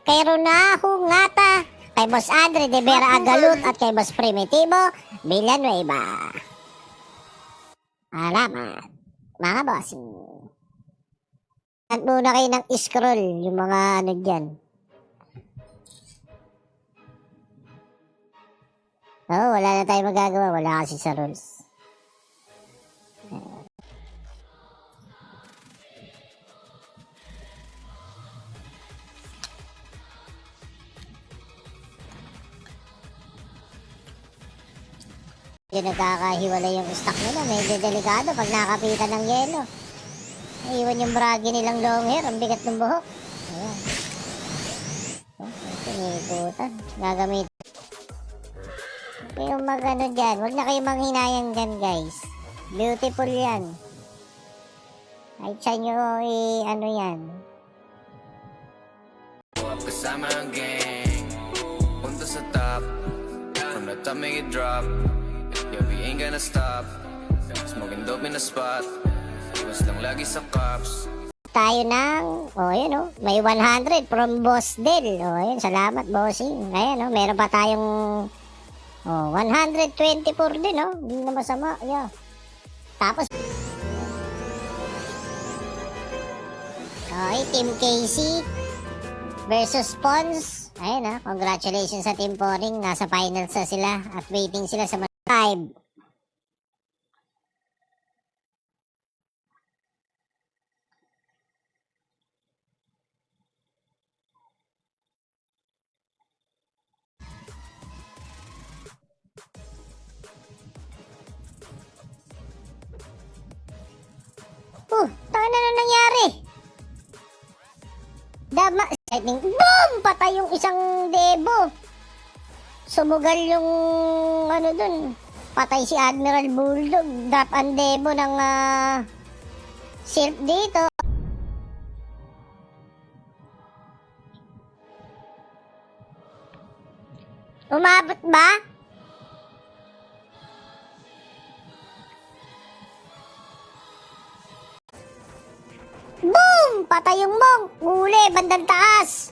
kay Ronahu Ngata, kay Boss Andre de Vera Agalut, at kay Boss Primitivo Villanueva. Alamat, mga bossing. At muna kayo ng scroll, yung mga ano dyan. Oo, wala na tayo magagawa, wala kasi sa rules. Yung nagkakahiwalay yung stock nila, medyo delikado pag nakapitan ng yelo. Iwan yung bragi nilang long hair, ang bigat ng buhok. Ayan. Ito, ikutan. Gagamit. Yung mag-ano dyan, huwag na kayo manghinayang dyan, guys. Beautiful yan. Kahit siya nyo ano yan. Kasama ang gang, punta sa top. From the top make it drop. Yeah, we ain't gonna stop. Smoking dope in the spot. Iwas lang lagi sa cops. Tayo ng, yun may 100 from Boss Del. Yun, salamat bossing. Ayan meron pa tayong 124 din hindi na masama. Yeah. Tapos Team Casey versus Pons. Ayan congratulations sa Team Poring. Nasa finals na sila at waiting sila sa 5. Tayo na nangyari. Lightning, boom! Patay yung isang debo. Sumugal yung dun. Patay si Admiral Bulldog. Drop ang debo ng silk dito. Umabot ba? Boom! Patay yung monk. Uli, bandang taas.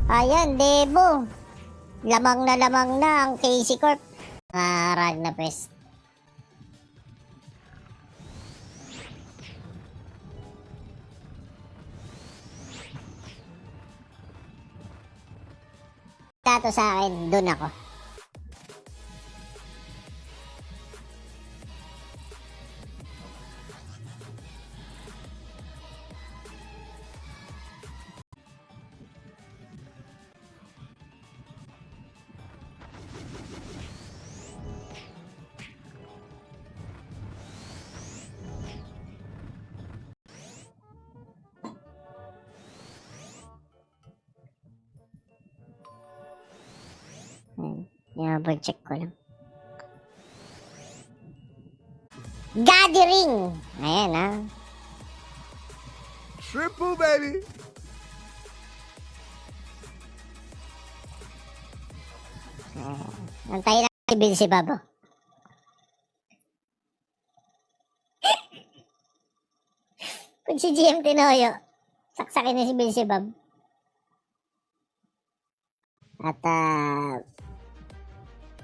Ayan, debo. Lamang na ang Casey Corp. Ragnapest. Tato sa akin, dun ako. I-check ko lang. Gathering! Ayan Triple, baby! Antayin na si Bill si Babo. Pag si GM Tinoyo, saksakin na si Bill si Bab. At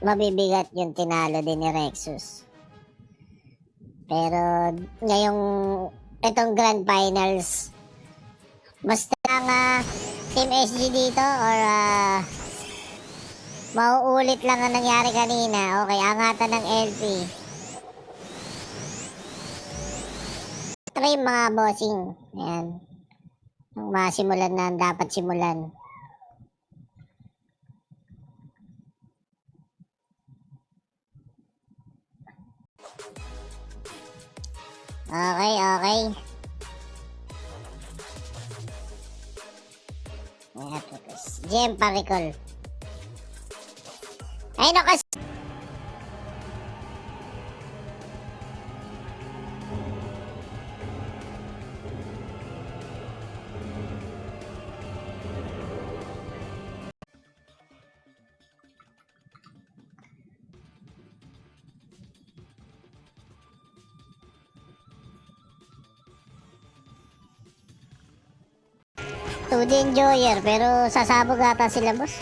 mabibigat yung tinalo din ni Rexus. Pero ngayong itong Grand Finals, basta nga Team SG dito or mauulit lang ang nangyari kanina. Okay, angatan ng LP. Try mga bossing. Ayan. Ang masimulan na dapat simulan. Okay. GM pa-recall. Ay, kasi To the enjoyer, pero sasabog ata sila, boss.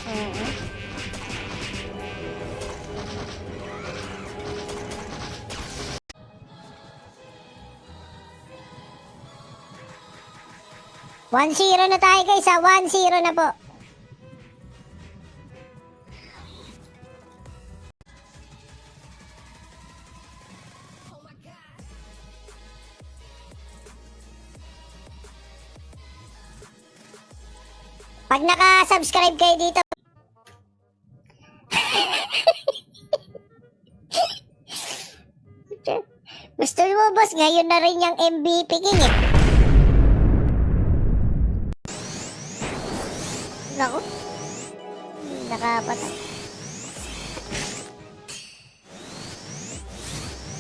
Oo. One zero na tayo guys, 1-0 na po. Pag naka-subscribe kayo dito, gusto mo boss, ngayon na rin yung MVP king eh. Naku, nakapatay.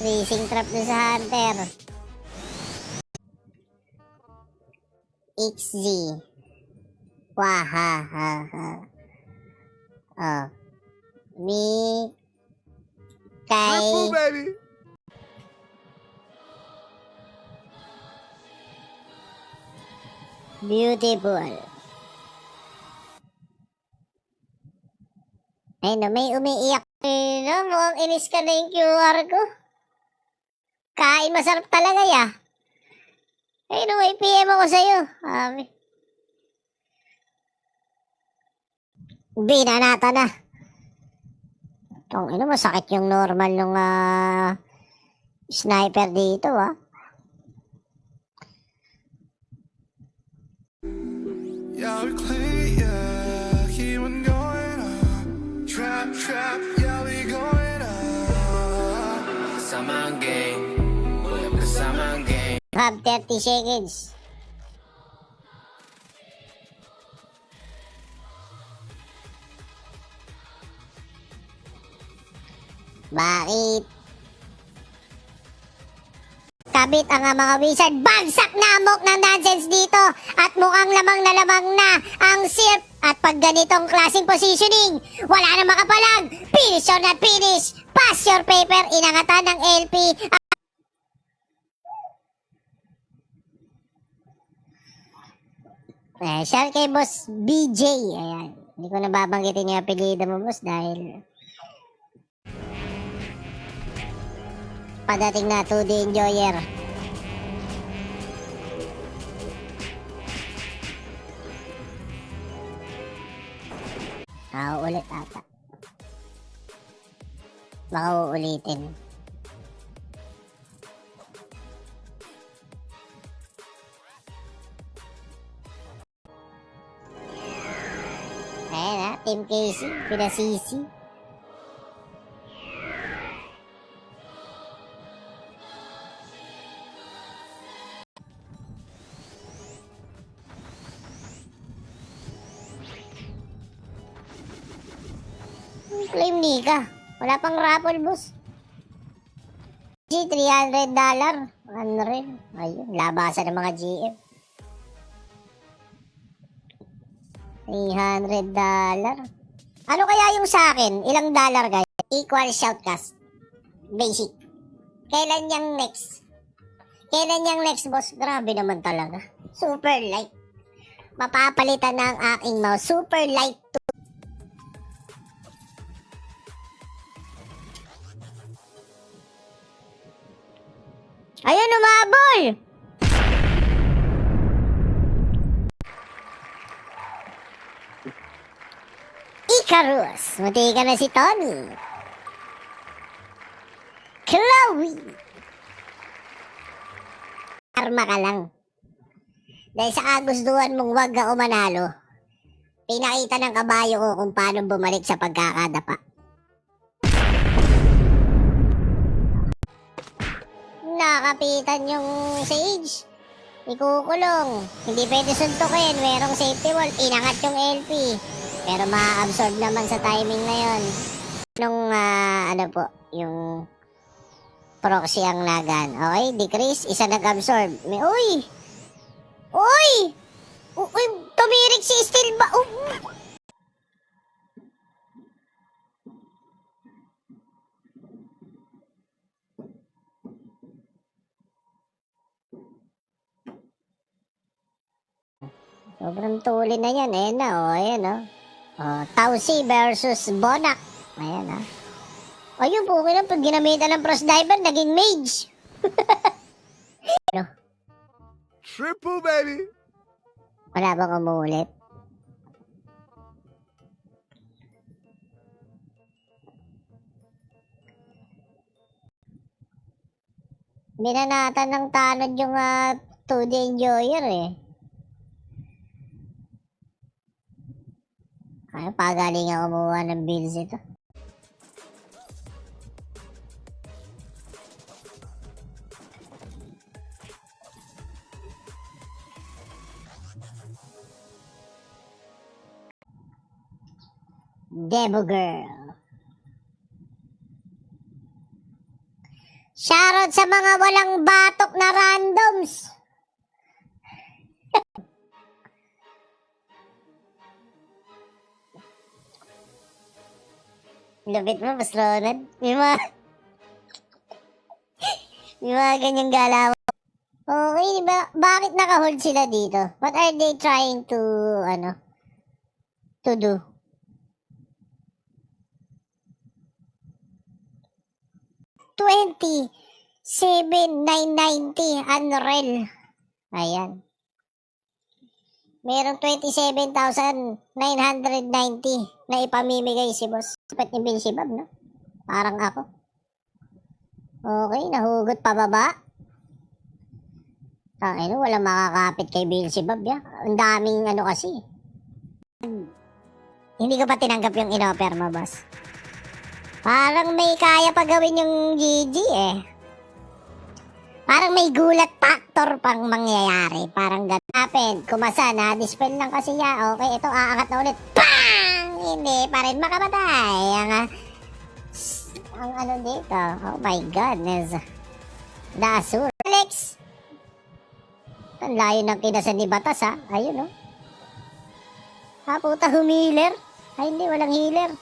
Racing trap na sa Hunter. XZ. Wahahaha. Oh. Mi. Kay. Baby. Beautiful. Ay no, may umiiyak. Ay no, mukhang inis ka na yung QR ko. Kain masarap talaga ya. Ay no, may PM ako sa'yo. Binanata na. Tong ino, masakit yung normal nung sniper dito Yeah, we clean, yeah, keep on going up. Trap, trap, yeah, we going up. Kasama ang gang. Pull up kasama ang gang. Have 30 seconds. Bakit? Kabit ang mga wizard. Bagsak na amok ng nonsense dito. At mukhang lamang na lamang na ang sirp. At pag ganitong klaseng positioning, wala na makapalag. Finish or not finish. Pass your paper. Inangatan ng LP. Shout kay Boss BJ. Ayan. Hindi ko nababanggitin yung apelido mo, boss, dahil padating na to the enjoyer. Ulit ata. Baka uulitin. Ayan ha, Team Casey, pinasisi. Claim Nika. Wala pang raffle, boss. $300. Ano rin? Ayun, labasan ng mga GM. $300. Ano kaya yung sa akin? Ilang dollar guys? Equal shoutcast. Basic. Kailan yung next? Kailan yung next, boss? Grabe naman talaga. Super light. Mapapalitan na ang aking mouse. Super light. Ayun, umabol! Icarus, munti ka na si Tony. Chloe! Karma ka lang. Dahil sa kagustuhan mong wag ka umanalo, pinakita ng kabayo ko kung paano bumalik sa pagkakadapa. Nakapitan yung Sage. Ikukulong. Hindi pwede suntukin. Merong safety wall. Inangat yung LP. Pero ma-absorb naman sa timing na yon. Nung ano po, yung proxy ang lagan. Okay, decrease. Isa nag-absorb. Uy! Uy! Uy! Tumirik si Steel ba? Sobrang tuli na yan. Ayan na, oh. Ayan, oh. Oh, Tausi versus Bonak. Ayan, ah. Ayun po, okay lang. Pag ginamitan ng Frost Diver, naging mage. Triple, baby. Wala bang umuulit? Binanatan ng tanod yung 2D Enjoyer eh. Ay, pagaling ako kumuha ng bills ito. Demo Girl. Shoutout sa mga walang batok na randoms. Lupit mo, Boss Ronald. May mga ganyang galaw. Okay, diba? Bakit naka-hold sila dito? What are they trying to, to do? $27,990 unreal. Ayan. Merong 27,990 na ipamimigay si boss. Dapat ni Binsibab, no? Parang ako. Okay, nahugot pababa. Ano, walang makakapit kay Binsibab, ya. Ang daming kasi. Hindi ko pa tinanggap yung in-offer mo, boss. Parang may kaya pa gawin yung GG eh. Parang may gulat factor pang mangyayari. Parang happen. Kumasa na, dispel lang kasi ya. Okay, ito aangat na ulit. Pang! Hindi pa rin makamatay. Ang ano dito. Oh my goodness. Dasur. Alex! Ang layo ng kinasan ni Batas ha. Ayun oh. Puta humiler. Ay hindi, walang healer.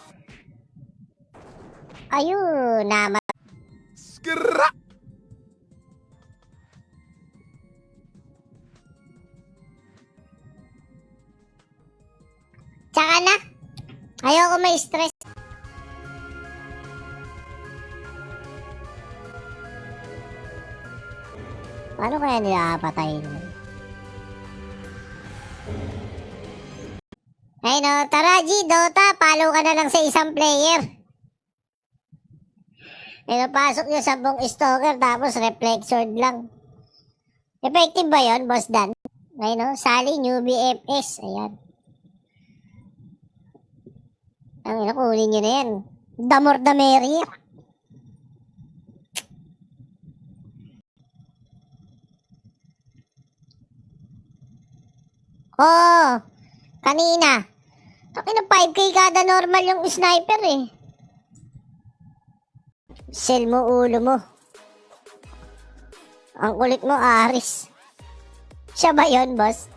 Ayun, naman. Skra! Tsaka na. Ayoko may stress. Paano kaya nila patayin? Ay no, tara G, Dota, follow ka na lang sa isang player. Pinapasok niya 10 stalker tapos reflect sword lang. Effective ba yun, Boss Dan? Ay no, Sally, newbie FS. Ayan. Ang kunin nyo na yan. The more the merrier. Oh, kanina. Taki na 5k kada normal yung sniper eh. Sell mo ulo mo. Ang kulit mo, Aris. Siya ba yun, boss?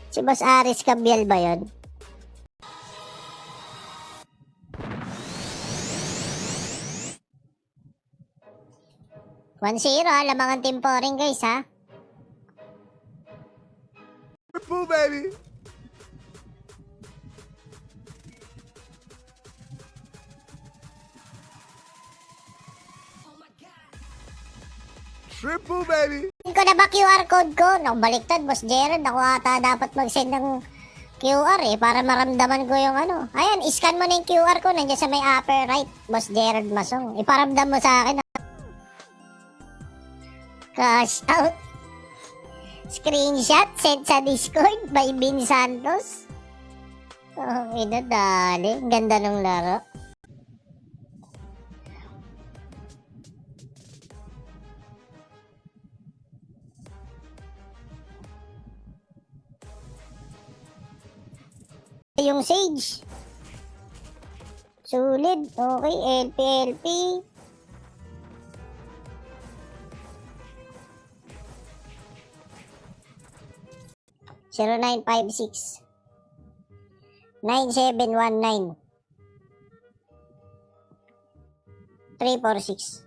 Si Boss Aris Cabial ba yun? One zero, lamang ang temporing guys ha. Triple, baby. Triple, baby. Ko na ba QR code ko? Naku, baliktad, Boss Jared. Ako ata dapat mag-send ng QR eh, para maramdaman ko yung ano. Ayan, scan mo na yung QR ko, nandiyan sa may upper right, Boss Jared Masong. Iparamdam mo sa akin. Cash out. Screenshot sent sa Discord by Bin Santos. Oh, inadali. Ganda ng laro. Yung Sage. Sulit. Okay, LP. 0956 9719 346.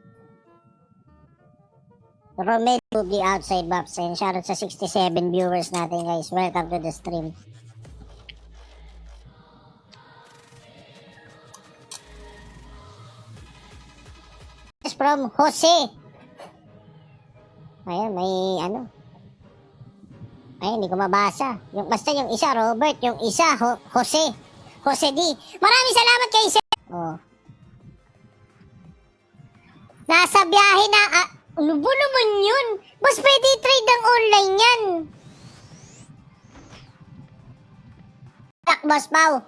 Romel the outside box. And shoutout sa 67 viewers natin guys. Welcome to the stream. It's from Jose. Ayan, may ano. Ay, hindi ko mabasa. Basta yung isa, Robert. Yung isa, Jose. Jose D. Maraming salamat kay Sir. Oh. Nasa biyahe na. Ano ba naman yun? Boss, pwede trade ang online yan. Boss Pao.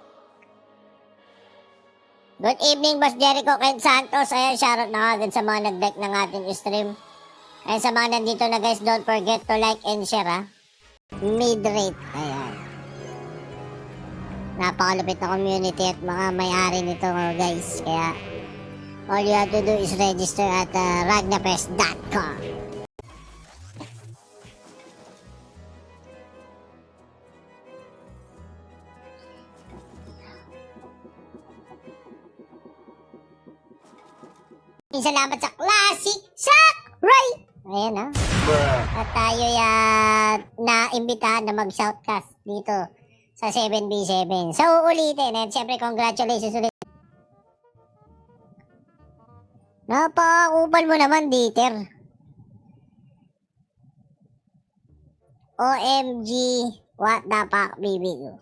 Good evening, Boss Jericho Ken Santos. Ayan, shoutout na agad sa mga nag-deck ng ating stream. Ayan, sa mga nandito na guys, don't forget to like and share, ha. Mid-rate. Ayan. Napakalupit na community at mga may-ari nito, guys. Kaya, all you have to do is register at ragnapest.com. Salamat sa Classic Sack Right! Ayan ha. At tayo na-imbitahan na mag-shoutcast dito sa 7v7. So, ulitin. And syempre, congratulations ulit. Napakupal mo naman, Dieter. OMG, what the fuck, BBQ.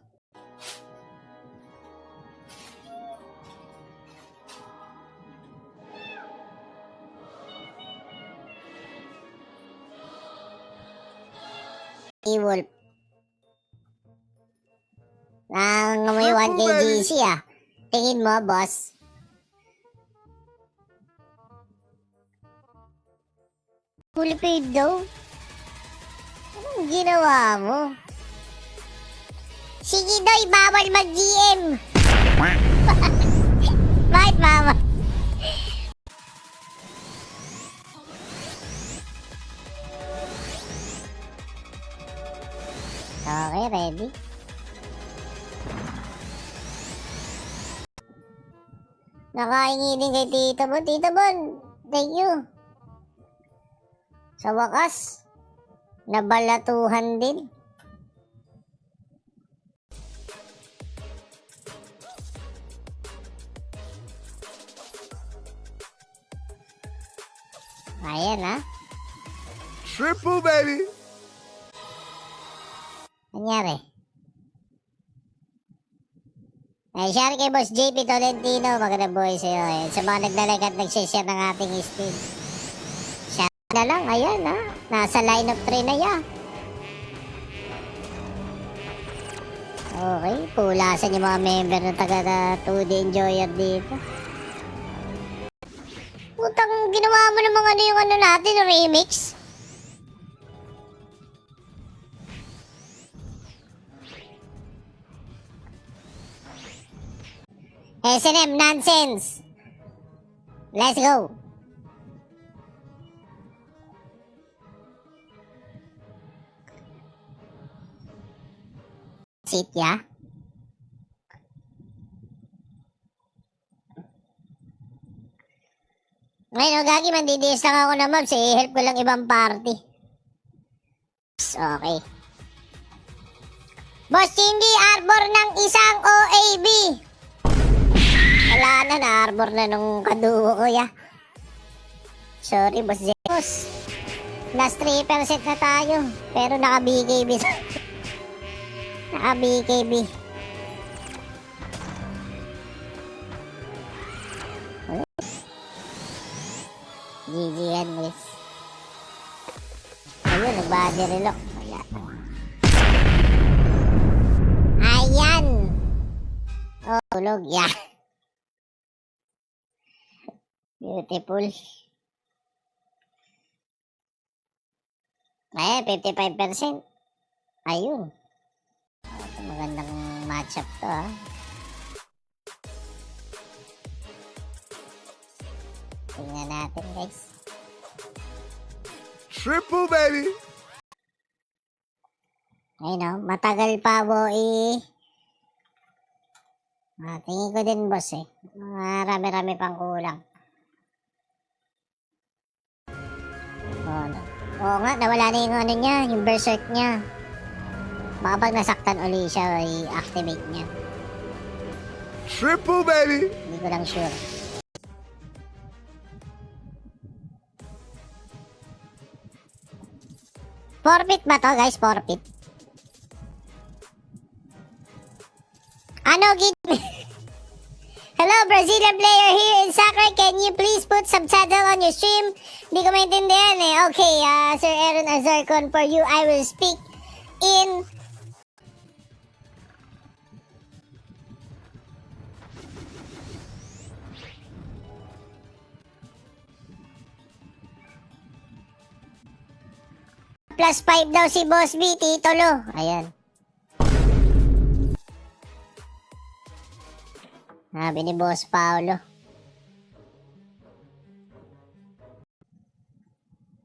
E-Wolf. Nangamoy 1K GC ah. Tingin mo, boss. Fully paid daw. Anong ginawa mo? Sige doy, bawal mag-GM. Bakit bawal? Okay, ready? Nakahingi din kay Tito Bon. Tito Bon, thank you. Sa wakas, nabalatuhan din. Ayan ha. Triple, baby. Nangyari. Ay, share kay Boss JP Tolentino. Magandang buhay sa'yo. Ayan. Sa mga naglalike at nagsishare ng ating stream. Share na lang. Ayan ha. Nasa line of 3 na yan. Okay. Pulasan yung mga member ng taga 2D Enjoyer dito. Putang ginawa mo namang ano yung ano natin, remix. S&M nonsense. Let's go. Sit ya. Ngayon, gagi, mandidiis lang ako na mobs eh. Help ko lang ibang party. Okay. Boss Cindy, arbor ng isang OAB. Wala na, na-arbor na nung kadugo ko, ya. Sorry, Boss Jekos. Last 3% na tayo. Pero naka-BKB. Naka-BKB. GG yan, guys. Ayun, nag-body relock. Wala. Ayan. Oh, tulog, ya. Beautiful. Ayan, 55%. Ayun. Ito, magandang matchup to, ha. Tingnan natin, guys. Triple, baby. Ayun, oh. Matagal pa, boy. Tingin ko din, boss, eh. Marami-rami pang kulang. Oh, no. Oo nga, nawala na yung ano niya, yung berserk niya. Baka pag nasaktan uli siya, i-activate niya. Triple, baby. Hindi ko lang sure. Forfeit ba to, guys? Forfeit. Ano, gid? Hello, Brazilian player here in soccer. Can you please put subtitle on your stream? Hindi ko maintindihan eh. Okay, Sir Aaron Azarcon, for you, I will speak in... Plus 5 daw si Boss B, titulo. Ayan. Sabi ni Boss Paulo.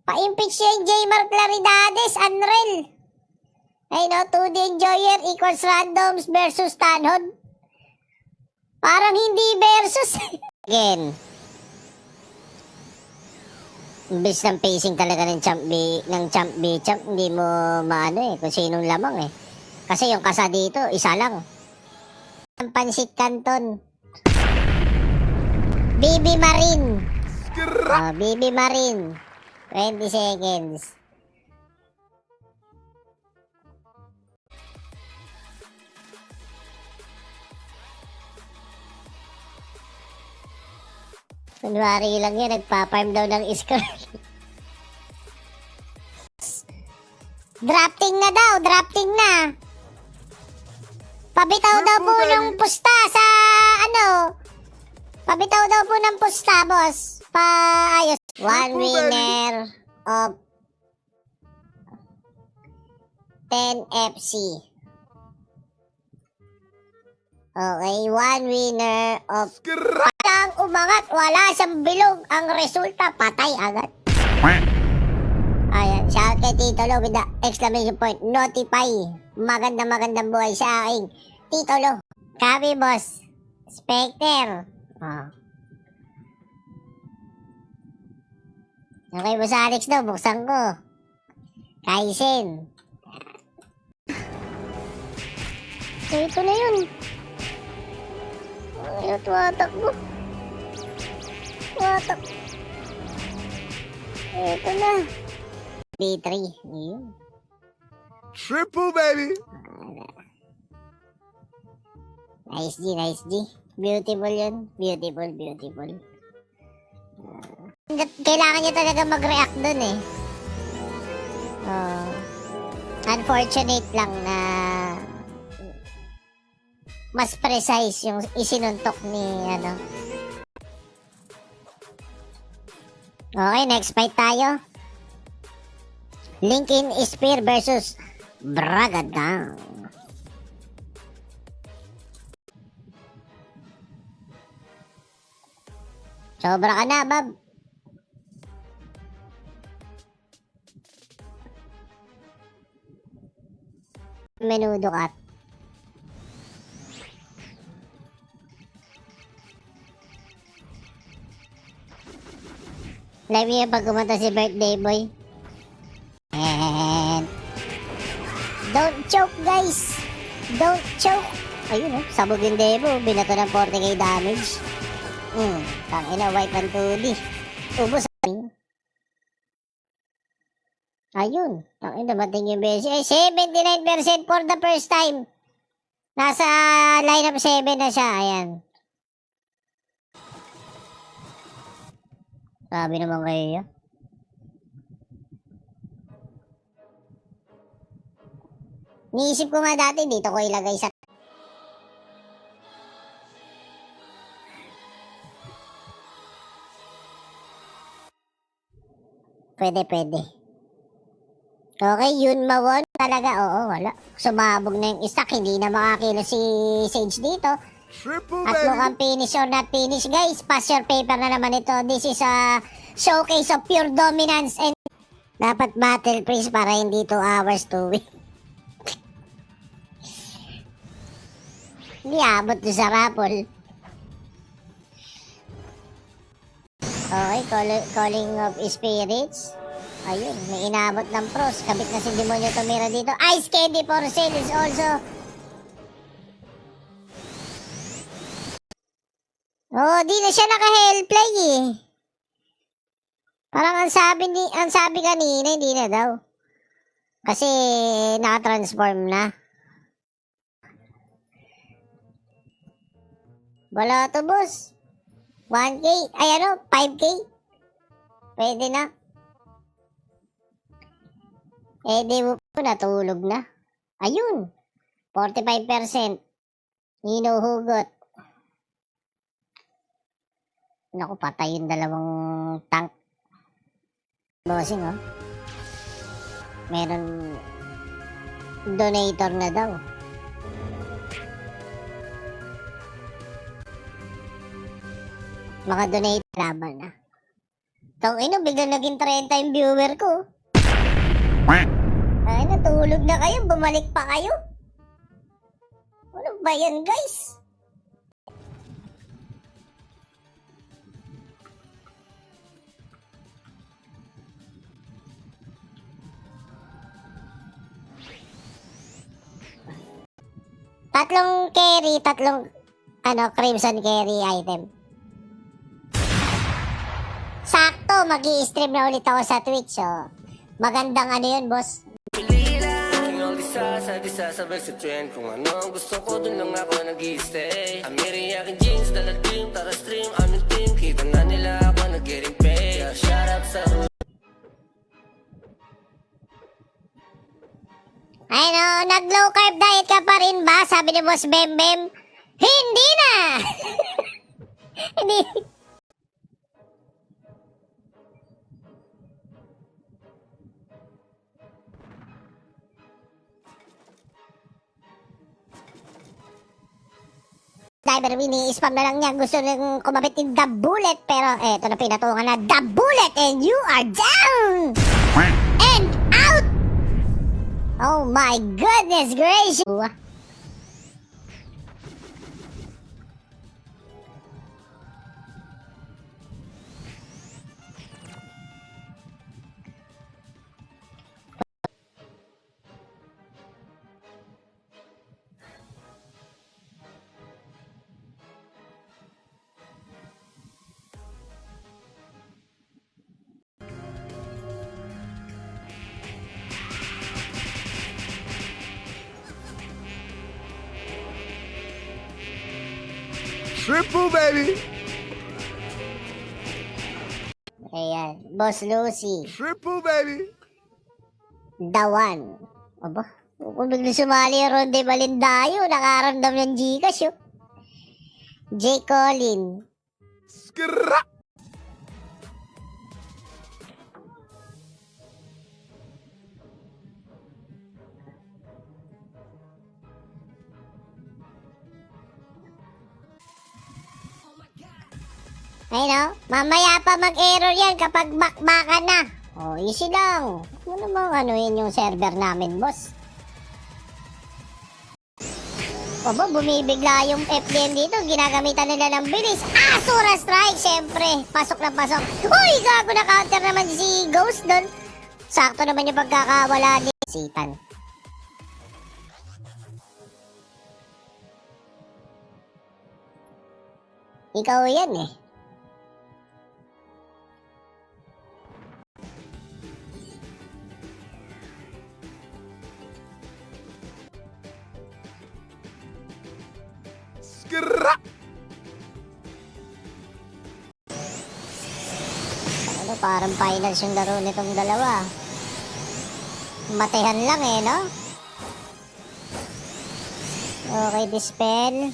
Pa-impeach siya yung J-Mar Claridades, Unreal. Ay no, 2D Enjoyer equals Randoms versus Tanhod. Parang hindi versus. Again. Imbis ng pacing talaga ng Champ B, hindi mo maano kung sinong lamang Kasi yung kasa dito, isa lang. Ang Pansit Canton. BB Marine. BB Marine. 20 seconds. Kunwari lang yan, nagpa-farm daw ng score. Drafting na daw, drafting na. Pabitaw daw po ng pusta sa Pabitaw daw po ng pusta, boss. Paayos. One winner of 10 FC. Okay, one winner of... Walang umangat, wala siyang bilog. Ang resulta, patay agad. Ayan, shout kay Tito Lo with the exclamation point. Notify. Magandang buhay sa aking Tito Lo. Copy, boss. Spectre. Okay, boss Alex daw, buksan ko. Kaisen. Ito na yun. Ay, tumatakbo. Tumatak. Ito na. B3. Ayun. Triple, baby. Nice G. Beautiful yun. Beautiful. Kailangan niya talaga mag-react dun unfortunate lang na mas precise yung isinuntok ni Okay, next fight tayo. Linkin Spear versus Bragadang. Sobra ka na, Bob. Menudo ka. Live niya pag kumanta si Birthday Boy. And don't choke, guys. Don't choke. Ayun sabog yung Devo. Binato ng 40k damage. Tangina, wipe and 2D. Ubus. Ayun. Tangina, bating yung BC. 79% for the first time. Nasa lineup 7 na siya. Ayan. Sabi naman kayo. Niisip ko nga dati, dito ko ilagay sa... Pwede. Okay, yun mawon. Talaga, oo, wala. Sumabog na yung stack, hindi na makakilo si Sage dito. Triple, At baby. mukhang finish or not finish, guys. Pass your paper na naman ito. This is a showcase of pure dominance and dapat battle praise para hindi 2 hours to win. Hindi abot doon sa raffle. Okay, calling of spirits. Ayun, may inabot ng pros. Kabit na si Demonyo tumira dito. Ice Candy for sale is also. Oh, di na siya naka-hellplay eh. Parang ang sabi kanina, hindi na daw. Kasi naka-transform na. Wala to, boss. 1K, ay ano, 5K. Pwede na. Eh, di mo po natulog na. Ayun, 45%. Hinuhugot. Naku, patay yung dalawang tank. Bossing, oh. Meron donator na daw. Mga donate laban na. Tawin na, biglang naging 30 yung viewer ko. Ay, natulog na kayo. Bumalik pa kayo. Ano ba yan, guys? Tatlong carry, crimson carry item. Sakto, mag-i-stream na ulit ako sa Twitch, so magandang ano yun, boss. Isa sabay sa trend. Kung ano ang gusto ko, dun lang ako nag-i-stay. Amiri aking jeans, dala dream, tara stream, aming team. Kita na nila ako nag-getting paid. Yeah, shout out sa Ay no, nag-low carb diet ka pa rin ba? Sabi ni Boss Bembem. Hindi na! Hindi. Diver Winnie, spam na lang niya. Gusto nang kumapit in the bullet. Pero eto na pinatungan na. The bullet and you are down! And out! Oh my goodness gracious! Triple, baby. Ayan, Boss Lucy. Triple, baby. The one. Aba, kung biglang sumali yung Ronde Balindayo, nakaramdam ng Gcash yun. J. Colin. Skra. Ay no, mamaya pa mag-error yan kapag bakbakan na. Oh, easy lang. Ano namang ano yun yung server namin, boss? Aba, bumibigla yung FDM dito. Ginagamitan nila ng bilis. Asura strike, syempre. Pasok na pasok. Uy, gago na counter naman si Ghost doon. Sakto naman yung pagkakawala ni Sitan. Ikaw yan eh. Skra. Ano, parang finals yung laro nitong dalawa. Matehan lang eh, no? Okay, dispel.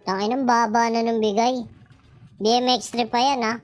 Tangin ng baba na ng bigay. BMX trip pa yan, ha?